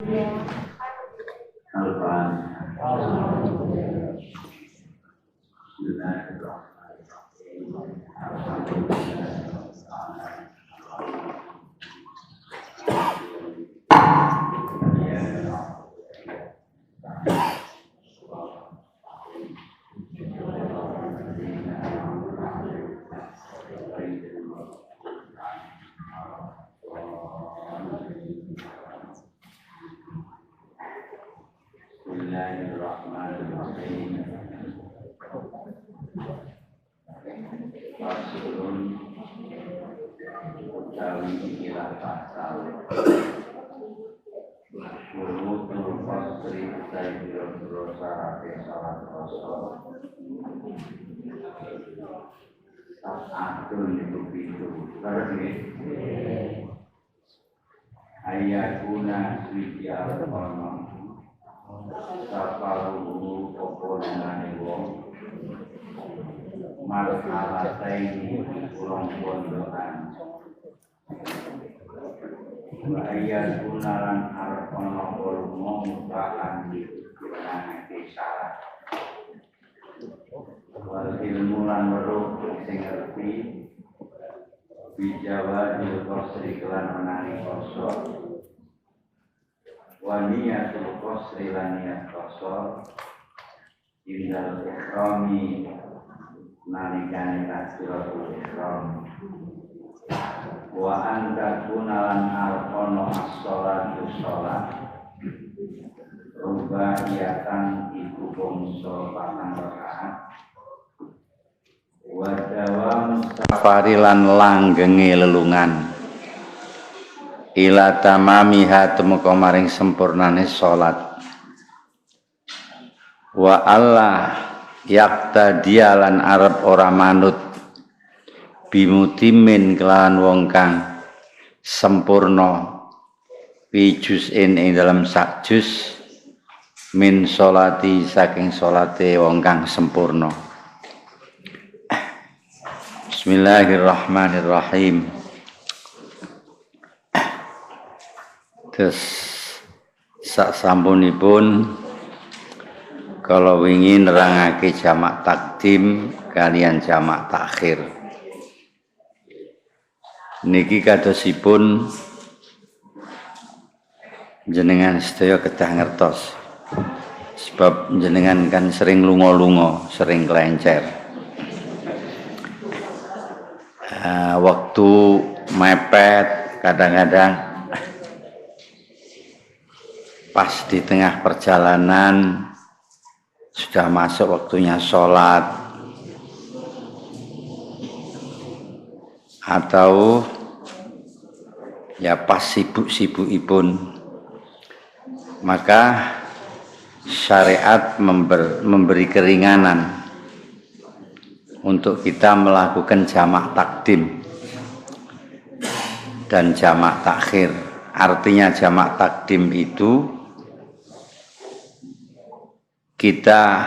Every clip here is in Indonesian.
Bismillahirrahmanirrahim. Rasulun utawi ikilah pasal Syurutul Fasri Utai Biro-biro Sarate Salat Rasul Sat'atun itu Berarti Ayatuna Switi Al-Qamam Sapaluhu Poponengane wong Marhalataini Kurang pondokan Wa ayatuna lan arkono Kurmo mutaan di Kirangake syarat Wal ilmu lan weruh sing ngerti Bijawa Dilkosri kelan menani kosor Waniyatul Qasri laniyat qasar Indal ikhrami Nalikani takbiratul ikhram Wa anta kunalan alkono as-sholatu sholat Rubaiyatan iku bongso patang rakaat Wa dawam safarilan langgengi lelungan ila tamamiha temeka maring sempurnane salat wa Allah yaqtadiyalan arep ora manut bimutimin kelawan wong kang sempurna wijuzin ing dalam sak juz min salati saking salate wong kang sempurna. Bismillahirrahmanirrahim. Terus sasampunipun kalau ingin nerangake jamak takdim kalian jamak takhir. Niki kadosipun jenengan sedaya kedah ngertos. Sebab jenengan kan sering lunga-lunga, sering kelencer. Waktu mepet kadang-kadang pas di tengah perjalanan sudah masuk waktunya sholat atau ya pas sibuk-sibukipun, maka syariat memberi keringanan untuk kita melakukan jamak takdim dan jamak takhir. Artinya jamak takdim itu kita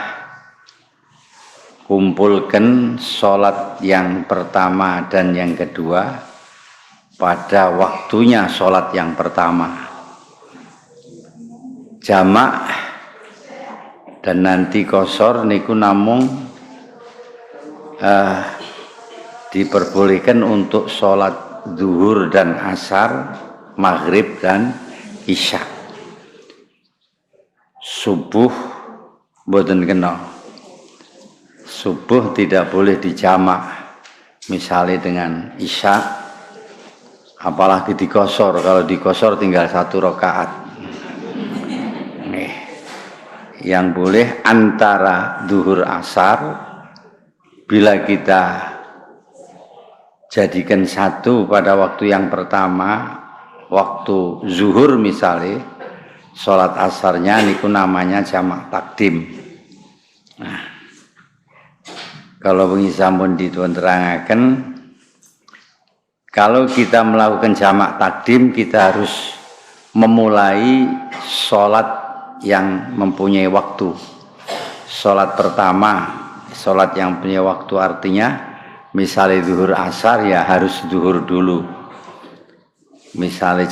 kumpulkan sholat yang pertama dan yang kedua pada waktunya sholat yang pertama. Jamak dan nanti qasar niku namung diperbolehkan untuk sholat zuhur dan asar, maghrib dan isya. Subuh mboten kena. Subuh tidak boleh dijamak, misalnya dengan isya, apalagi dikosor. Kalau dikosor tinggal 1 rakaat. Yang boleh antara zuhur asar, bila kita jadikan satu pada waktu yang pertama, waktu zuhur misalnya, sholat asarnya niku namanya jamak takdim. Nah, kalau wingi sampun diterangaken, kalau kita melakukan jamak takdim kita harus memulai sholat yang mempunyai waktu. Sholat pertama, sholat yang punya waktu artinya misalnya zuhur asar ya harus zuhur dulu. Misalnya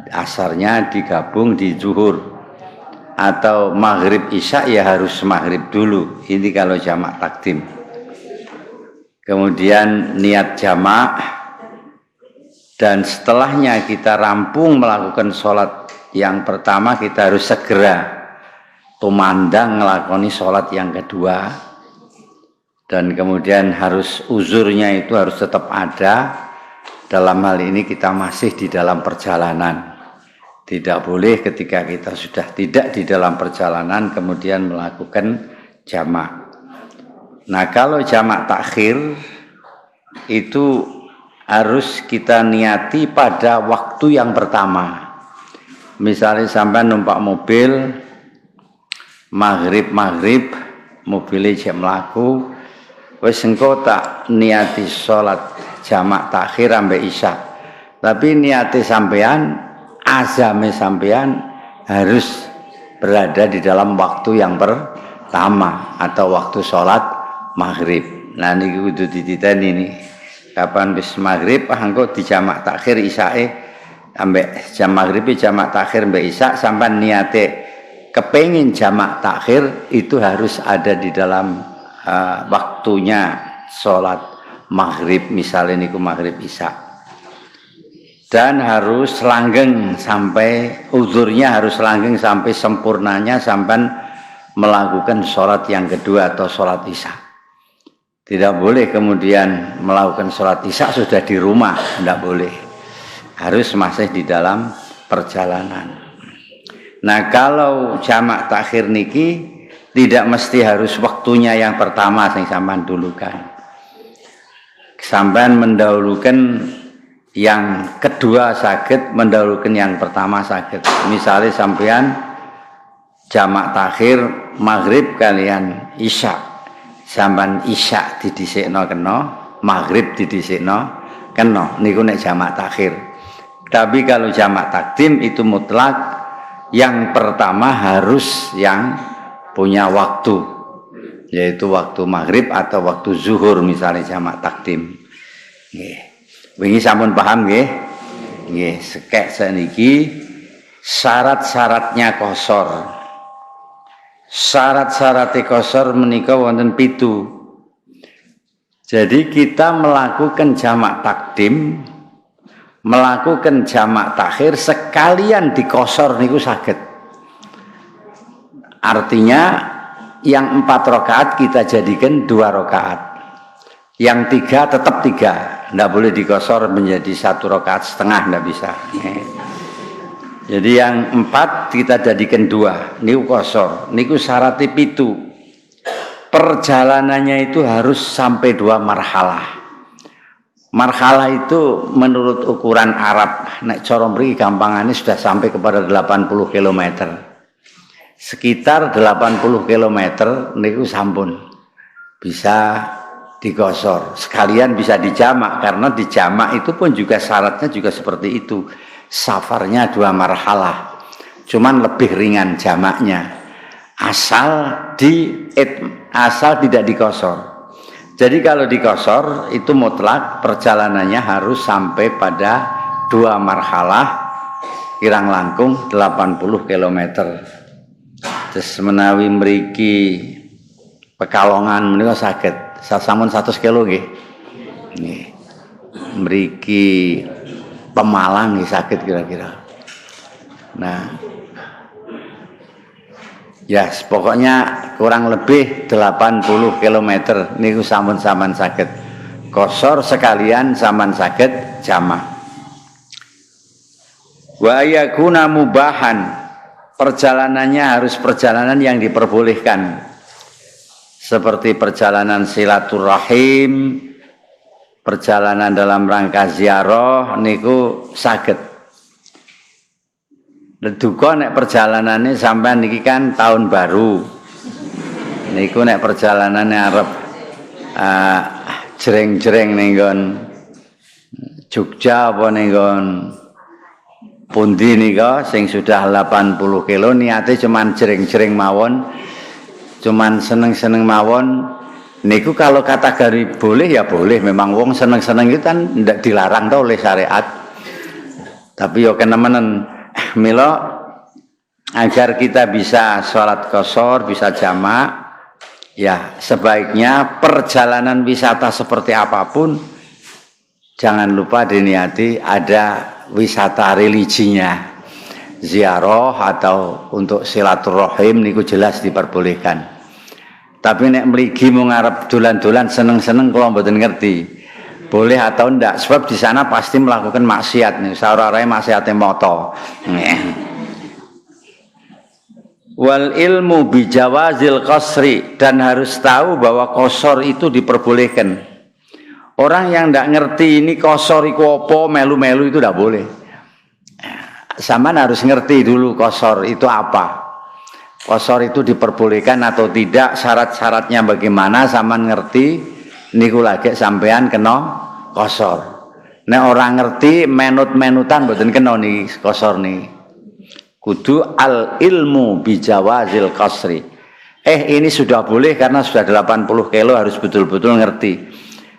asarnya digabung di zuhur, atau maghrib isya ya harus maghrib dulu. Ini kalau jamak takdim. Kemudian niat jamak, dan setelahnya kita rampung melakukan sholat yang pertama, kita harus segera tumandang ngelakoni sholat yang kedua. Dan kemudian harus uzurnya itu harus tetap ada. Dalam hal ini kita masih di dalam perjalanan. Tidak boleh ketika kita sudah tidak di dalam perjalanan kemudian melakukan jamak. Nah, kalau jamak takhir itu harus kita niati pada waktu yang pertama. Misalnya sampai numpak mobil maghrib mobilnya jam mlaku, wis engko tak niati sholat jamak takhir sampai isya. Tapi niati sampean, azame sampean harus berada di dalam waktu yang pertama atau waktu sholat maghrib. Nah ini kudu dititeni nih. Kapan bis maghrib, engko di jamak takhir isyae ambek jam maghrib jamak takhir mbek isya, sampai niate kepengin jamak takhir itu harus ada di dalam waktunya sholat maghrib, misalnya niku maghrib isya. Dan harus langgeng sampai uzurnya, harus langgeng sampai sempurnanya, sampai melakukan sholat yang kedua atau sholat isya. Tidak boleh kemudian melakukan sholat isya sudah di rumah, tidak boleh. Harus masih di dalam perjalanan. Nah, kalau jamak takhir niki tidak mesti harus waktunya yang pertama yang sampean dulukan. Sampean mendahulukan yang kedua saged, mendahulukan yang pertama saged. Misalnya sampean jamak takhir maghrib kalian isya, sampean isya didhisikno kena, maghrib didhisikno kena, niku nek jamak takhir. Tapi kalau jamak takdim itu mutlak, yang pertama harus yang punya waktu, yaitu waktu maghrib atau waktu zuhur, misalnya jamak takdim. Nggih. Wingi sampun paham nggih? Nggih, sekek saniki syarat-syaratnya qashar. Syarat-syaratnya qashar menika wonten 7. Jadi kita melakukan jamak takdim, melakukan jamak takhir sekalian di qashar niku saged. Artinya yang 4 rakaat kita jadikan 2 rakaat. Yang 3 tetap 3. Tidak boleh dikosor menjadi 1 rakaat setengah, tidak bisa. Jadi yang 4 kita jadikan 2. Niku kosor. Niku syaratnya 7. Perjalanannya itu harus sampai 2 marhalah. Marhalah itu menurut ukuran Arab, nek cara mriki gampangannya sudah sampai kepada 80 km. Sekitar 80 km niku sampun bisa digosor, sekalian bisa dijamak, karena dijamak itu pun juga syaratnya juga seperti itu, safarnya 2 marhalah, cuman lebih ringan jamaknya, asal tidak dikosor. Jadi kalau dikosor itu mutlak perjalanannya harus sampai pada 2 marhalah, kirang langkung 80 km. Terus menawi mriki Pekalongan menika saged sampun 100 kilo nggih. Nggih. Mriki Pemalang nggih saged kira-kira. Nah. Ya, pokoknya kurang lebih 80 km niku sampun-sampun saged. Qashar sekalian sampean saged jamak. Wa yakuna mubahan. Perjalanannya harus perjalanan yang diperbolehkan. Seperti perjalanan silaturahim, perjalanan dalam rangka ziarah niku saged. Duka nek perjalanannya sampai niki kan tahun baru. Niku nek perjalanannya arep jreng-jreng ning nggon Jogja apa ning nggon pundi nika sing sudah 80 kilo niate cuman jreng-jreng mawon. Cuman seneng-seneng mawon niku kalau kategori boleh ya boleh, memang wong seneng-seneng itu kan tidak dilarang tau oleh syariat. Tapi yo kenemenen Milo agar kita bisa sholat qashar, bisa jamak, ya sebaiknya perjalanan wisata seperti apapun jangan lupa diniati ada wisata religinya, ziarah atau untuk silaturahim niku jelas diperbolehkan. Tapi nek mligi mau ngarep dolan-dolan seneng-seneng kalau mboten ngerti boleh atau ndak, sebab di sana pasti melakukan maksiat nih, saurare maksiate moto. Wal ilmu bijawazil qasri, dan harus tahu bahwa qasar itu diperbolehkan. Orang yang ndak ngerti ini qasar iku apa, melu-melu itu ndak boleh. Sampean harus ngerti dulu qasar itu apa. Qasar itu diperbolehkan atau tidak, syarat-syaratnya bagaimana sampean ngerti. Niku lagi sampean kena qasar. Nek orang ngerti menut-menutan mboten kena niki qasar niki. Kudu al ilmu bijawazil qasri. Ini sudah boleh karena sudah 80 kilo, harus betul-betul ngerti.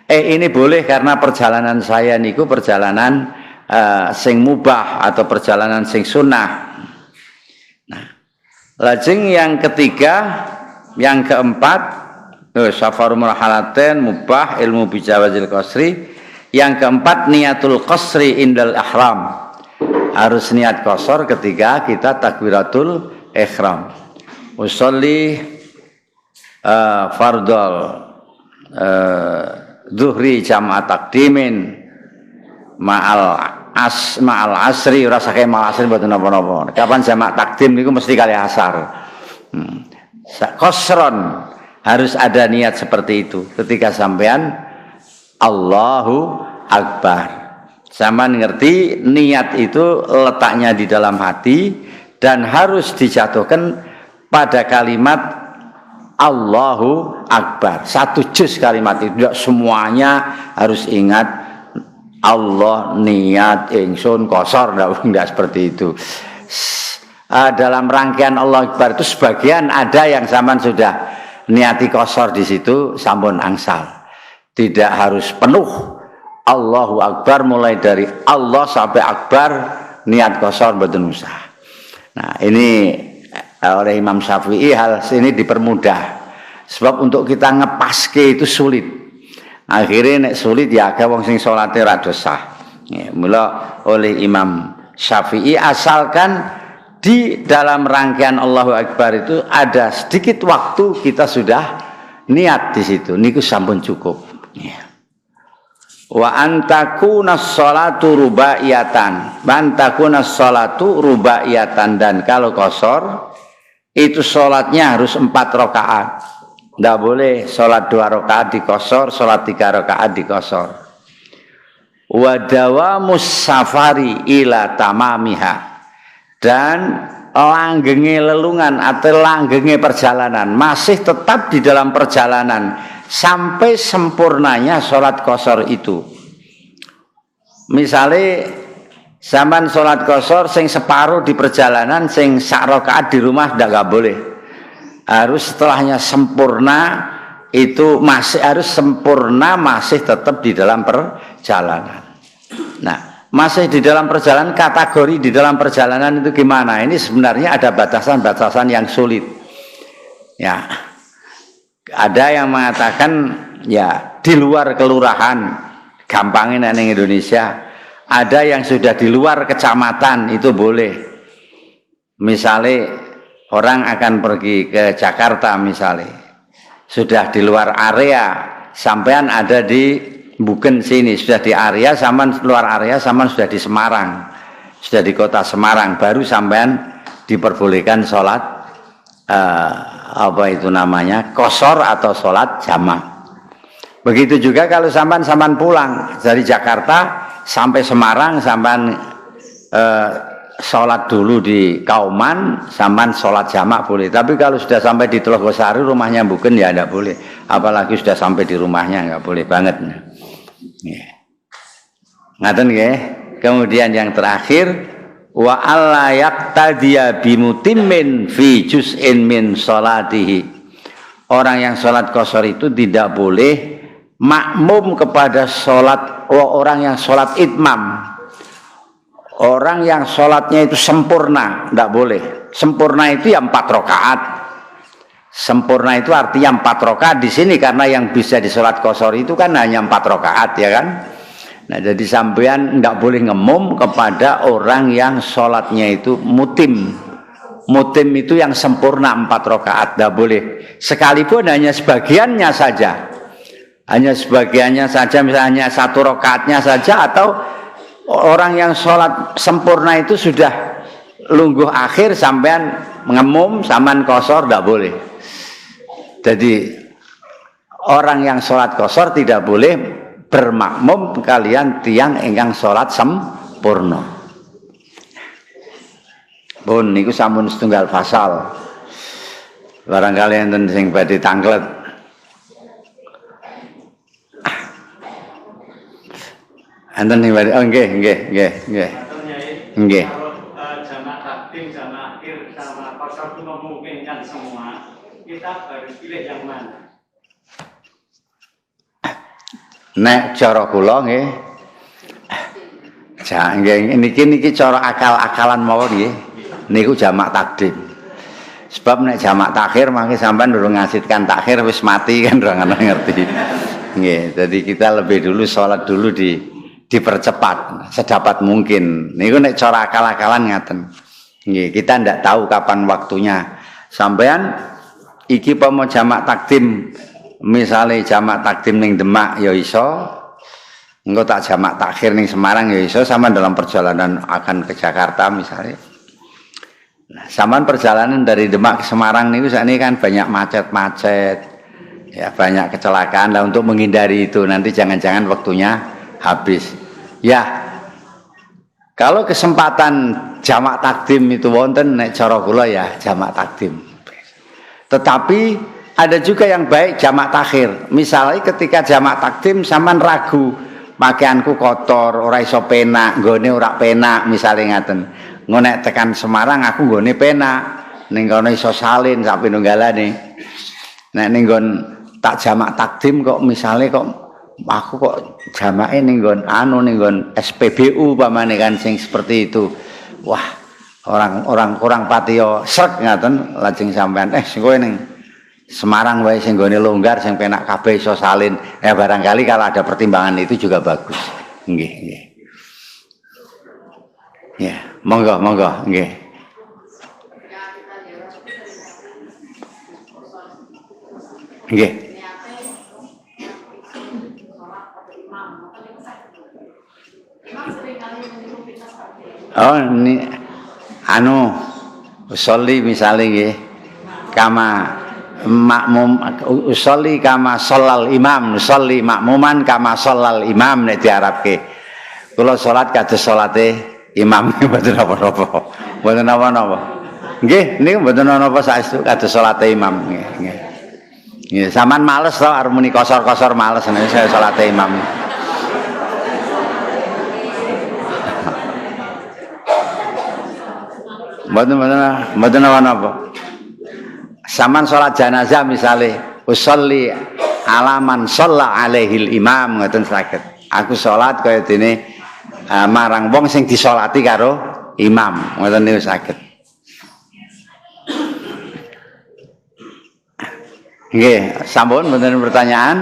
Ini boleh karena perjalanan saya niku perjalanan sing mubah atau perjalanan sing sunnah. Nah, lajeng yang ketiga, yang keempat, safaru marhalaten mubah ilmu bijawazil qasri. Yang keempat, niatul qasri indal ihram. Harus niat qasar ketika kita takbiratul ihram. Usolli fardal zuhri jam'at takdimin ma'al asri, rasa kayak ma'al asri mboten napa-napa. Kapan jamak takdim niku mesti kali asar. Qasron harus ada niat seperti itu ketika sampean Allahu Akbar. Sampean ngerti niat itu letaknya di dalam hati dan harus dijatuhkan pada kalimat Allahu Akbar. Satu juz kalimat itu, tidak semuanya harus ingat Allah niat ingsun qasar, enggak seperti itu. Dalam rangkaian Allah Akbar itu sebagian ada yang sampean sudah niati qasar di situ sampun angsal. Tidak harus penuh Allahu Akbar, mulai dari Allah sampai Akbar niat qasar mboten usah. Nah, ini oleh Imam Syafi'i hal ini dipermudah. Sebab untuk kita ngepaske itu sulit. Akhirnya nek sulit ya akeh wong sing salate ra dosah. Mula oleh Imam Syafi'i asalkan di dalam rangkaian Allahu Akbar itu ada sedikit waktu kita sudah niat di situ, niku sampun cukup. Wa antakunas sholatu rubaiyatan, bantakunas sholatu rubaiyatan, dan kalau qasar itu sholatnya harus 4 rakaat. Tidak boleh sholat 2 rakaat di qasar, sholat 3 rakaat di qasar. Wa dawamus safari ila tamamiha, dan langgenge lelungan atau langgenge perjalanan masih tetap di dalam perjalanan sampai sempurnanya sholat qasar itu. Misalnya zaman sholat qasar sing separuh di perjalanan, sing sak rakaat di rumah nggak boleh. Harus setelahnya sempurna, itu masih harus sempurna, masih tetap di dalam perjalanan. Nah, masih di dalam perjalanan, kategori di dalam perjalanan itu gimana? Ini sebenarnya ada batasan-batasan yang sulit. Ya, ada yang mengatakan ya di luar kelurahan, gampangin neng Indonesia. Ada yang sudah di luar kecamatan, itu boleh. Misalnya orang akan pergi ke Jakarta misalnya, sudah di luar area, sampean ada di bukan sini, sudah di area, sampean luar area, sampean sudah di Semarang, sudah di kota Semarang, baru sampean diperbolehkan sholat apa itu namanya, qasar atau sholat jamak. Begitu juga kalau sampean pulang dari Jakarta sampai Semarang, sampean sholat dulu di Kauman, sampean sholat jamak boleh. Tapi kalau sudah sampai di Telogosari rumahnya bukan, ya tidak boleh. Apalagi sudah sampai di rumahnya, nggak boleh banget. Ngaten nggih. Kemudian yang terakhir, wa alla yaqtadiya bimutimmin fi juz'in min sholatihi. Orang yang sholat qasar itu tidak boleh makmum kepada sholat orang yang sholat itmam. Orang yang sholatnya itu sempurna, tidak boleh. Sempurna itu ya 4 rakaat. Sempurna itu artinya 4 rakaat di sini, karena yang bisa di sholat qashar itu kan hanya 4 rakaat, ya kan? Nah, jadi sampean tidak boleh ngemum kepada orang yang sholatnya itu mutim. Mutim itu yang sempurna 4 rakaat, tidak boleh. Sekalipun hanya sebagiannya saja, hanya sebagiannya saja, misalnya 1 rakaatnya saja, atau orang yang sholat sempurna itu sudah lungguh akhir sampean ngemum sampean qashar, tidak boleh. Jadi orang yang sholat qashar tidak boleh bermakmum kalian tiang ingkang sholat sempurna. Pun niku sampun setunggal pasal. Barangkali enten sing badhe tanglet. Enten ning badhe, oh nggih. Nggih. Jamak takdim, jamak akhir, sama qashar itu memungkinkan semua. Kita harus pilih yang mana? Nek cara kula nggih. Niki cara akal-akalan mawon nggih. Niku jamak takdim. Sebab nek jamak takhir mangke sampean durung ngasitkan takhir wis mati kan ora ngerti. Nggih, jadi kita lebih dulu sholat dulu dipercepat sedapat mungkin. Niku nek cara akal-akalan ngaten. Nggih, kita ndak tahu kapan waktunya. Sampean iki pomo jamak takdim, misalnya jamak takdim ning Demak ya iso. Engko tak jamak takhir ning Semarang ya iso, sama dalam perjalanan akan ke Jakarta misalnya. Nah, sama perjalanan dari Demak ke Semarang niku sakniki kan banyak macet-macet. Ya, banyak kecelakaan. Lah untuk menghindari itu nanti jangan-jangan waktunya habis. Ya. Kalau kesempatan jamak takdim itu wonten nek cara kula ya jamak takdim. Tetapi ada juga yang baik jamak takhir. Misalnya ketika jamak takdim sampean ragu, pakaianku kotor, ora iso penak, nggone ora penak, misalnya ngaten. Ngonek tekan Semarang aku nggone penak, ning kono iso salin sak pinunggalane. Nek ning nggon tak jamak takdim kok misalnya kok aku kok jamake ning nggon ning nggon SPBU pamane kan sing seperti itu. Wah, orang kurang patio srek ngaten lajeng sampean sing kowe ning Semarang wae sing nggone longgar sing penak kabeh iso salin. Ya barangkali kalau ada pertimbangan itu juga bagus. Nggih. Ya, monggo, nggih. Nggih. Oh, ini usolli misalnya nggih. Kama makmum usolli kama sholal imam, usolli makmuman kama sholal imam nek diarabke. Kula salat kados salate imam mboten napa-napa. Mboten napa-napa. Nggih, niku mboten napa saestu kados salate imam nggih. Nggih, sampean males to arep muni kosor-kosor males nek saya salate imam. Mboten napa-napa. Saman salat jenazah misalnya usolli alaman shalla alaihil imam ngoten saged. Aku salat kaya dene marang wong sing disolati karo imam ngoten niku saged. Nggih, sampun mboten pertanyaan.